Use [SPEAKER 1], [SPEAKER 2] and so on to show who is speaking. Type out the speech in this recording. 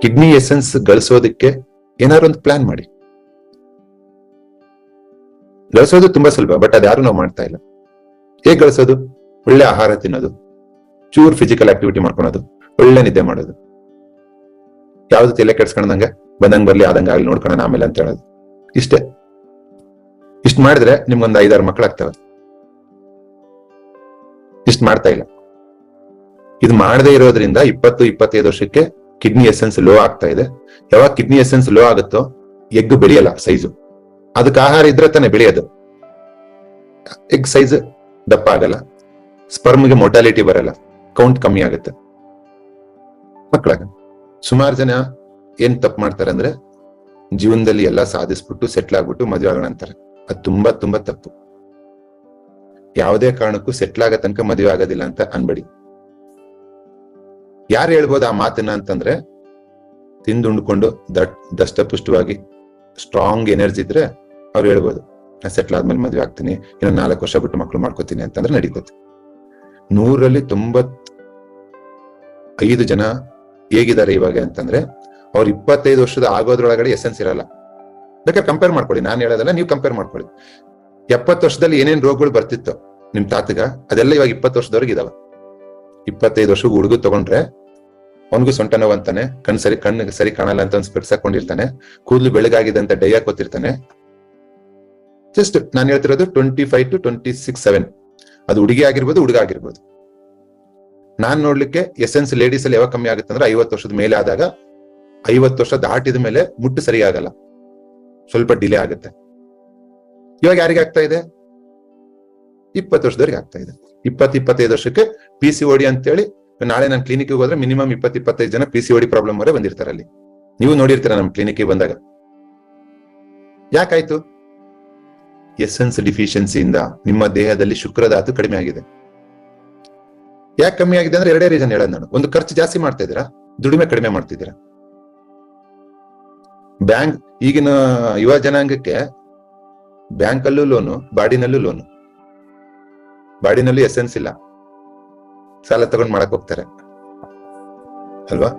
[SPEAKER 1] Kidney essence ಗಳಿಸೋದಕ್ಕೆ ಏನಾದ್ರು ಒಂದು plan ಮಾಡಿ. ಗಳಿಸೋದು ತುಂಬಾ ಸುಲಭ, ಬಟ್ ಅದ್ಯಾರು ನಾವು ಮಾಡ್ತಾ ಇಲ್ಲ. ಹೇಗ್ ಗಳಿಸೋದು? ಒಳ್ಳೆ ಆಹಾರ ತಿನ್ನೋದು, ಚೂರ್ ಫಿಸಿಕಲ್ ಆಕ್ಟಿವಿಟಿ ಮಾಡ್ಕೊಳೋದು, ಒಳ್ಳೆ ನಿದ್ದೆ ಮಾಡೋದು, ಯಾವ್ದು ತಲೆ ಕೆಡ್ಸ್ಕೊಂಡಂಗೆ ಬಂದಂಗ್ ಬರ್ಲಿ ಆದಂಗ ಆಗ್ಲಿ ನೋಡ್ಕೊಳ್ಳೋಣ ಆಮೇಲೆ ಅಂತ ಹೇಳೋದು. ಇಷ್ಟೇ. ಇಷ್ಟ ಮಾಡಿದ್ರೆ ನಿಮ್ಗೊಂದು 5-6 ಮಕ್ಕಳಾಗ್ತವೆ. ಇಷ್ಟ ಮಾಡ್ತಾ ಇಲ್ಲ. ಇದು ಮಾಡದೇ ಇರೋದ್ರಿಂದ 20-25 ವರ್ಷಕ್ಕೆ ಕಿಡ್ನಿ ಎಸೆನ್ಸ್ ಲೋ ಆಗ್ತಾ ಇದೆ. ಯಾವಾಗ ಕಿಡ್ನಿ ಎಸೆನ್ಸ್ ಲೋ ಆಗುತ್ತೋ ಎಗ್ ಬೆಳೆಯಲ್ಲ ಸೈಜು. ಅದಕ್ಕೆ ಆಹಾರ ಇದ್ರೆ ತಾನೇ ಬೆಳೆಯೋದು. ಎಗ್ ಸೈಜ್ ದಪ್ಪ ಆಗಲ್ಲ, ಸ್ಪರ್ಮ್ಗೆ ಮೊಟಾಲಿಟಿ ಬರಲ್ಲ, ಕೌಂಟ್ ಕಮ್ಮಿ ಆಗುತ್ತೆ, ಮಕ್ಕಳಾಗ. ಸುಮಾರು ಜನ ಏನ್ ತಪ್ಪು ಮಾಡ್ತಾರೆ ಅಂದ್ರೆ ಜೀವನದಲ್ಲಿ ಎಲ್ಲ ಸಾಧಿಸ್ಬಿಟ್ಟು ಸೆಟ್ಲ್ ಆಗ್ಬಿಟ್ಟು ಮದುವೆ ಆಗೋಣ ಅಂತಾರೆ. ಅದು ತುಂಬಾ ತುಂಬಾ ತಪ್ಪು. ಯಾವುದೇ ಕಾರಣಕ್ಕೂ ಸೆಟ್ಲ್ ಆಗೋ ತನಕ ಮದುವೆ ಆಗೋದಿಲ್ಲ ಅಂತ ಅನ್ಬೇಡಿ. ಯಾರು ಹೇಳ್ಬೋದು ಆ ಮಾತನ್ನ ಅಂತಂದ್ರೆ, ತಿಂದುಂಡ್ಕೊಂಡು ದಷ್ಟಪುಷ್ಟವಾಗಿ ಸ್ಟ್ರಾಂಗ್ ಎನರ್ಜಿ ಇದ್ರೆ ಅವ್ರು ಹೇಳ್ಬೋದು, ನಾ ಸೆಟ್ಲ್ ಆದ್ಮೇಲೆ ಮದುವೆ ಆಗ್ತೀನಿ, ಇನ್ನೊಂದು 4 ವರ್ಷ ಬಿಟ್ಟು ಮಕ್ಳು ಮಾಡ್ಕೋತೀನಿ ಅಂತಂದ್ರೆ ನಡೀತದೆ. 100ರಲ್ಲಿ 95 ಜನ ಹೇಗಿದ್ದಾರೆ ಇವಾಗ ಅಂತಂದ್ರೆ, ಅವ್ರು 25 ವರ್ಷದ ಆಗೋದ್ರೊಳಗಡೆ ಎಸೆನ್ಸ್ ಇರಲ್ಲ. ಬೇಕಾದ್ರೆ ಕಂಪೇರ್ ಮಾಡ್ಕೊಳ್ಳಿ, ನಾನು ಹೇಳೋದಲ್ಲ, ನೀವು ಕಂಪೇರ್ ಮಾಡ್ಕೊಳ್ಳಿ. 70 ವರ್ಷದಲ್ಲಿ ಏನೇನ್ ರೋಗಗಳು ಬರ್ತಿತ್ತು ನಿಮ್ ತಾತಗ, ಅದೆಲ್ಲ ಇವಾಗ 20 ವರ್ಷದವ್ರಿಗೆ ಇದಾವ. 25 ವರ್ಷಕ್ಕೆ ಹುಡುಗ ತಗೊಂಡ್ರೆ ಅವನಿಗೂ ಸೊಂಟ ನೋವು ಅಂತಾನೆ, ಕಣ್ಣಿಗೆ ಸರಿ ಕಾಣಲ್ಲ ಅಂತ ಒಂದು ಸ್ಪೆಕ್ಸ್ ಹಾಕೊಂಡಿರ್ತಾನೆ, ಕೂದಲು ಬೆಳಗಾಗಿದೆ ಅಂತ ಡೈ ಹಾಕೋತಿರ್ತಾನೆ. ಜಸ್ಟ್ ನಾನು ಹೇಳ್ತಿರೋದು 25 to 26-7. ಅದು ಹುಡುಗಿ ಆಗಿರ್ಬೋದು, ಹುಡುಗ ಆಗಿರ್ಬೋದು. ನಾನ್ ನೋಡ್ಲಿಕ್ಕೆ ಎಸೆನ್ಸ್ ಲೇಡೀಸ್ ಅಲ್ಲಿ ಯಾವಾಗ ಕಮ್ಮಿ ಆಗುತ್ತೆ ಅಂದ್ರೆ 50 ವರ್ಷದ ಮೇಲೆ ಆದಾಗ. 50 ವರ್ಷ ದಾಟಿದ ಮೇಲೆ ಮುಟ್ಟು ಸರಿ ಆಗಲ್ಲ, ಸ್ವಲ್ಪ ಡಿಲೇ ಆಗುತ್ತೆ. ಇವಾಗ ಯಾರಿಗೆ ಆಗ್ತಾ ಇದೆ? 20 ವರ್ಷದವ್ರಿಗೆ ಆಗ್ತಾ ಇದೆ. 20-25 ವರ್ಷಕ್ಕೆ PCOD ಅಂತೇಳಿ ನಾಳೆ ನಾನು ಕ್ಲಿನಿಕ್ ಹೋದ್ರೆ ಮಿನಿಮಮ್ 20-25 ಜನ PCOD ಪ್ರಾಬ್ಲಮ್ ಅವರೇ ಬಂದಿರ್ತಾರೆ. ಅಲ್ಲಿ ನೀವು ನೋಡಿರ್ತೀರ ನಮ್ ಕ್ಲಿನಿಕ್ ಬಂದಾಗ. ಯಾಕಾಯ್ತು? ಎಸೆನ್ಸ್ ಡಿಫಿಷಿಯನ್ಸಿಯಿಂದ ನಿಮ್ಮ ದೇಹದಲ್ಲಿ ಶುಕ್ರಧಾತು ಕಡಿಮೆ ಆಗಿದೆ. ಯಾಕೆ ಕಮ್ಮಿ ಆಗಿದೆ ಅಂದ್ರೆ 2 ರೀಸನ್ ಹೇಳೋದು ನಾನು. ಒಂದು, ಖರ್ಚು ಜಾಸ್ತಿ ಮಾಡ್ತಾ ಇದ್ದೀರಾ, ದುಡಿಮೆ ಕಡಿಮೆ ಮಾಡ್ತಿದ್ದೀರಾ. ಬ್ಯಾಂಕ್ ಈಗಿನ ಯುವ ಜನಾಂಗಕ್ಕೆ ಬ್ಯಾಂಕಲ್ಲೂ ಲೋನು, ಬಾಡಿನಲ್ಲೂ ಲೋನು. ಬಾಡಿನಲ್ಲೂ ಎಸೆನ್ಸ್ ಇಲ್ಲ, ಸಾಲ ತಗೊಂಡ್ ಮಾಡಕ್ ಹೋಗ್ತಾರೆ ಅಲ್ವಾ?